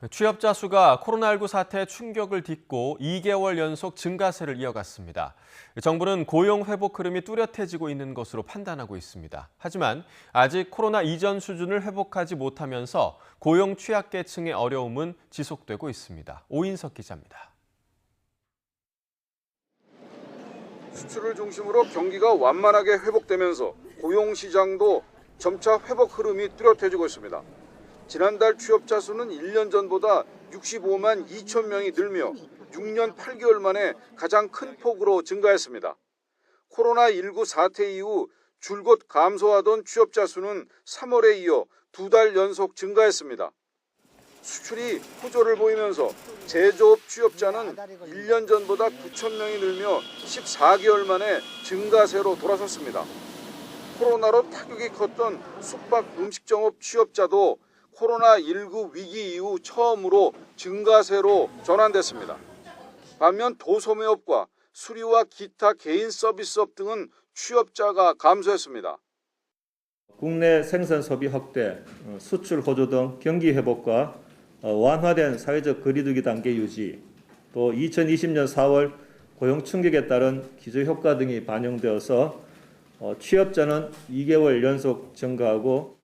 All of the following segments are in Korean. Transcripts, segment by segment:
취업자 수가 코로나19 사태의 충격을 딛고 2개월 연속 증가세를 이어갔습니다. 정부는 고용 회복 흐름이 뚜렷해지고 있는 것으로 판단하고 있습니다. 하지만 아직 코로나 이전 수준을 회복하지 못하면서 고용 취약계층의 어려움은 지속되고 있습니다. 오인석 기자입니다. 수출을 중심으로 경기가 완만하게 회복되면서 고용 시장도 점차 회복 흐름이 뚜렷해지고 있습니다. 지난달 취업자 수는 1년 전보다 65만 2천 명이 늘며 6년 8개월 만에 가장 큰 폭으로 증가했습니다. 코로나19 사태 이후 줄곧 감소하던 취업자 수는 3월에 이어 2달 연속 증가했습니다. 수출이 호조를 보이면서 제조업 취업자는 1년 전보다 9천 명이 늘며 14개월 만에 증가세로 돌아섰습니다. 코로나로 타격이 컸던 숙박 음식점업 취업자도 코로나19 위기 이후 처음으로 증가세로 전환됐습니다. 반면 도소매업과 수리와 기타 개인 서비스업 등은 취업자가 감소했습니다. 국내 생산 소비 확대, 수출 호조 등 경기 회복과 완화된 사회적 거리두기 단계 유지, 또 2020년 4월 고용 충격에 따른 기저효과 등이 반영되어서 취업자는 2개월 연속 증가하고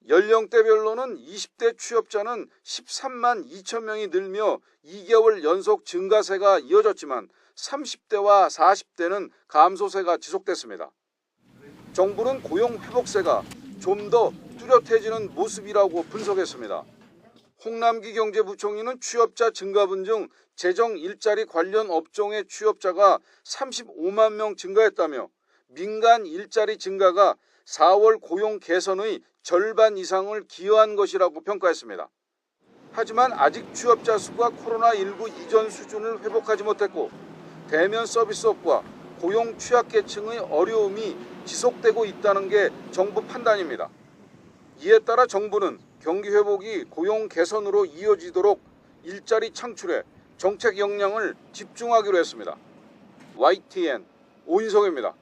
연령대별로는 20대 취업자는 13만 2천 명이 늘며 2개월 연속 증가세가 이어졌지만 30대와 40대는 감소세가 지속됐습니다. 정부는 고용 회복세가 좀 더 뚜렷해지는 모습이라고 분석했습니다. 홍남기 경제부총리는 취업자 증가분 중 재정 일자리 관련 업종의 취업자가 35만 명 증가했다며 민간 일자리 증가가 4월 고용 개선의 절반 이상을 기여한 것이라고 평가했습니다. 하지만 아직 취업자 수가 코로나19 이전 수준을 회복하지 못했고 대면 서비스업과 고용 취약계층의 어려움이 지속되고 있다는 게 정부 판단입니다. 이에 따라 정부는 경기 회복이 고용 개선으로 이어지도록 일자리 창출에 정책 역량을 집중하기로 했습니다. YTN 오인석입니다.